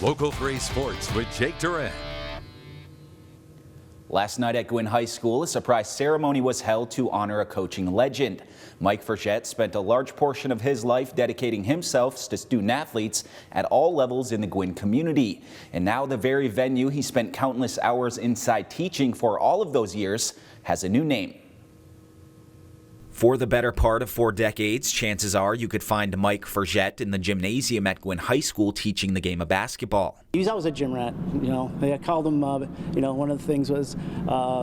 Local 3 Sports with Jake Duran. Last night at Gwinn High School, a surprise ceremony was held to honor a coaching legend. Mike Forgette spent a large portion of his life dedicating himself to student athletes at all levels in the Gwinn community. And now the very venue he spent countless hours inside teaching for all of those years has a new name. For the better part of 4 decades, chances are you could find Mike Forgette in the gymnasium at Gwinn High School teaching the game of basketball. He was always a gym rat, They called him, one of the things was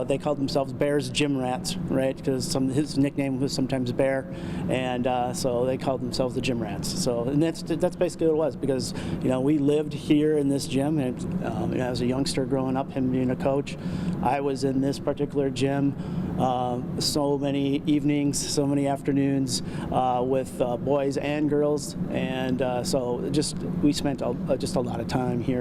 they called themselves Bears Gym Rats, right? Because his nickname was sometimes Bear, and so they called themselves the Gym Rats. So, and that's basically what it was, because we lived here in this gym, and as a youngster growing up, him being a coach, I was in this particular gym so many evenings, so many afternoons with boys and girls, and so we spent just a lot of time here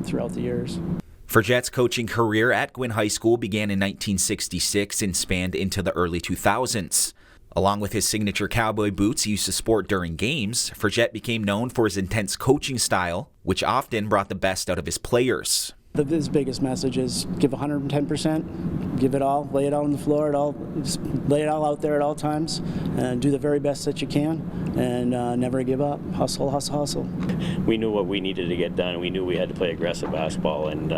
throughout the years. Forgette's coaching career at Gwinn High School began in 1966 and spanned into the early 2000s. Along with his signature cowboy boots he used to sport during games, Forgette became known for his intense coaching style, which often brought the best out of his players. His biggest message is give 110%, give it all, lay it out on the floor, just lay it all out there at all times, and do the very best that you can, and never give up. Hustle, hustle, hustle. We knew what we needed to get done. We knew we had to play aggressive basketball, and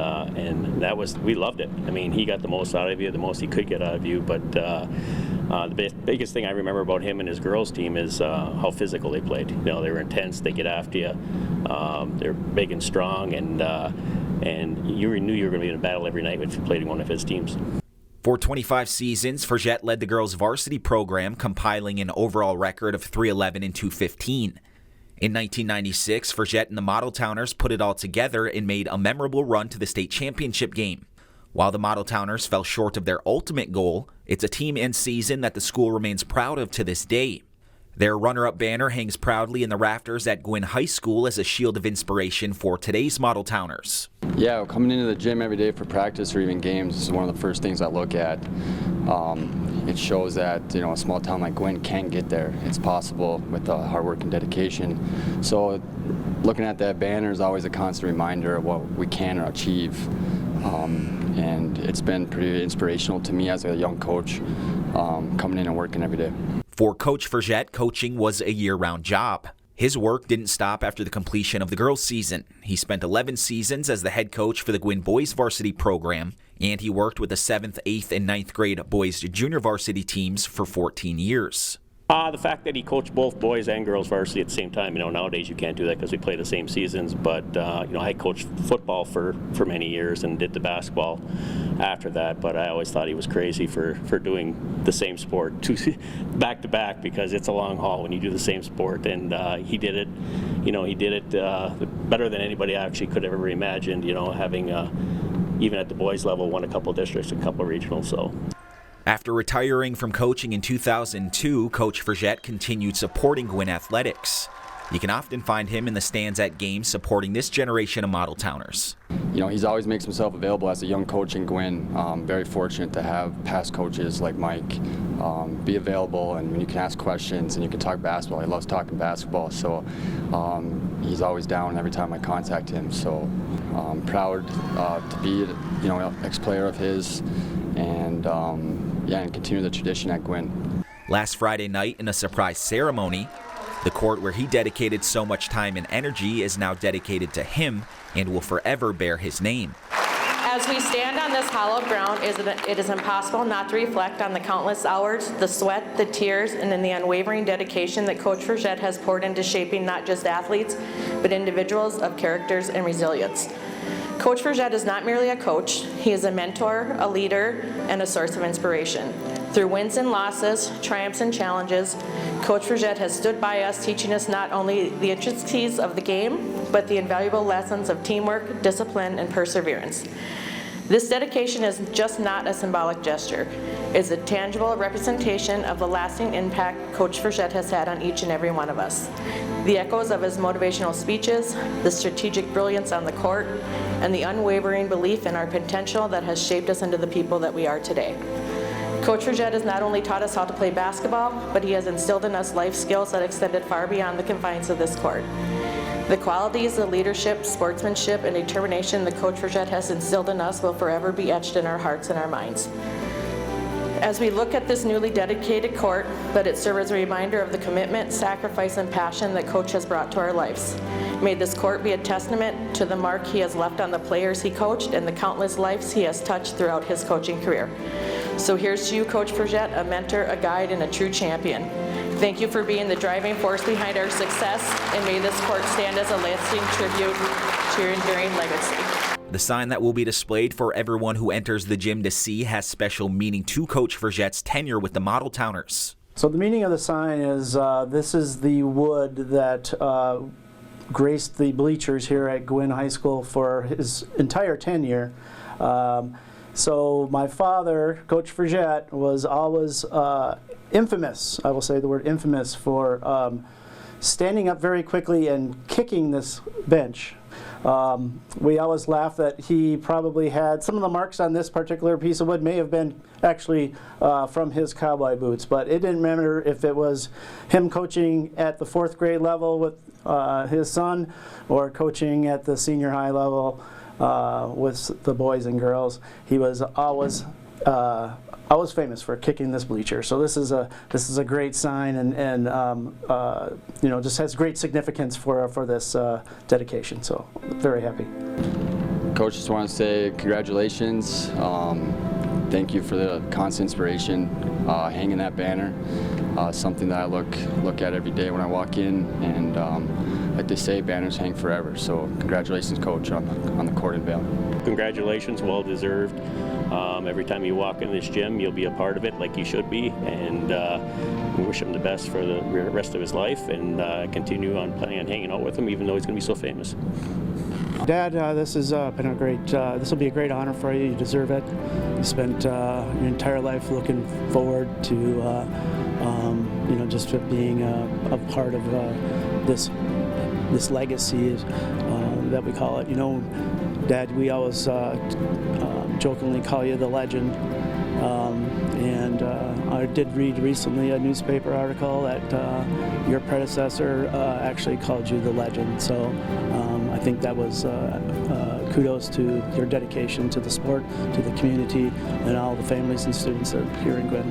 we loved it. I mean, he got the most out of you, the most he could get out of you, but the biggest thing I remember about him and his girls team is how physical they played. They were intense, they get after you, they're big and strong, and you knew you were going to be in a battle every night if you played one of his teams. For 25 seasons, Forgette led the girls' varsity program, compiling an overall record of 311 and 215. In 1996, Forgette and the Model Towners put it all together and made a memorable run to the state championship game. While the Model Towners fell short of their ultimate goal, it's a team and season that the school remains proud of to this day. Their runner-up banner hangs proudly in the rafters at Gwinn High School as a shield of inspiration for today's Model Towners. Yeah, coming into the gym every day for practice or even games is one of the first things I look at. It shows that a small town like Gwinn can get there. It's possible with hard work and dedication. So looking at that banner is always a constant reminder of what we can achieve. And it's been pretty inspirational to me as a young coach, coming in and working every day. For Coach Forgette, coaching was a year-round job. His work didn't stop after the completion of the girls' season. He spent 11 seasons as the head coach for the Gwinn boys varsity program, and he worked with the 7th, 8th, and 9th grade boys junior varsity teams for 14 years. The fact that he coached both boys and girls varsity at the same time, nowadays you can't do that because we play the same seasons, but I coached football for many years and did the basketball after that, but I always thought he was crazy for doing the same sport back to back, because it's a long haul when you do the same sport, and he did it, better than anybody actually could have ever imagined, having even at the boys level won a couple districts and a couple regionals. So. After retiring from coaching in 2002, Coach Forgette continued supporting Gwinn athletics. You can often find him in the stands at games supporting this generation of Model Towners. He's always makes himself available as a young coach in Gwinn. Very fortunate to have past coaches like Mike be available, and when you can ask questions and you can talk basketball. He loves talking basketball, so he's always down every time I contact him. So I'm proud to be ex-player of his, and continue the tradition at Gwinn. Last Friday night, in a surprise ceremony, the court where he dedicated so much time and energy is now dedicated to him and will forever bear his name. As we stand on this hallowed ground, it is impossible not to reflect on the countless hours, the sweat, the tears, and in the unwavering dedication that Coach Forgette has poured into shaping not just athletes, but individuals of characters and resilience. Coach Forgette is not merely a coach, he is a mentor, a leader, and a source of inspiration. Through wins and losses, triumphs and challenges, Coach Forgette has stood by us, teaching us not only the intricacies of the game, but the invaluable lessons of teamwork, discipline, and perseverance. This dedication is just not a symbolic gesture. It's a tangible representation of the lasting impact Coach Forgette has had on each and every one of us. The echoes of his motivational speeches, the strategic brilliance on the court, and the unwavering belief in our potential that has shaped us into the people that we are today. Coach Forgette has not only taught us how to play basketball, but he has instilled in us life skills that extended far beyond the confines of this court. The qualities, the leadership, sportsmanship, and determination that Coach Forgette has instilled in us will forever be etched in our hearts and our minds. As we look at this newly dedicated court, let it serve as a reminder of the commitment, sacrifice, and passion that Coach has brought to our lives. May this court be a testament to the mark he has left on the players he coached and the countless lives he has touched throughout his coaching career. So here's to you, Coach Forgette, a mentor, a guide, and a true champion. Thank you for being the driving force behind our success, and may this court stand as a lasting tribute to your enduring legacy. The sign that will be displayed for everyone who enters the gym to see has special meaning to Coach Forgette's tenure with the Model Towners. So the meaning of the sign is this is the wood that graced the bleachers here at Gwinn High School for his entire tenure. So my father, Coach Forgette, was always infamous, I will say the word infamous, for standing up very quickly and kicking this bench. We always laugh that he probably had some of the marks on this particular piece of wood may have been actually from his cowboy boots, but it didn't matter if it was him coaching at the 4th grade level with his son or coaching at the senior high level with the boys and girls. He was always famous for kicking this bleacher. So this is a great sign, and you know, just has great significance for this dedication. So very happy. Coach, just want to say congratulations. Thank you for the constant inspiration, hanging that banner. Something that I look at every day when I walk in, and like they say, banners hang forever. So congratulations, Coach, on the court in Vail. Congratulations, well deserved. Every time you walk in this gym, you'll be a part of it like you should be, and we wish him the best for the rest of his life, and continue on planning on hanging out with him, even though he's going to be so famous. Dad, this has been a great. This will be a great honor for you. You deserve it. You spent your entire life looking forward to, you know, just being a part of this legacy that we call it. You know, Dad, we always jokingly call you the legend. And I did read recently a newspaper article that your predecessor actually called you the legend. So I think that was kudos to your dedication to the sport, to the community, and all the families and students that are here in Gwinn.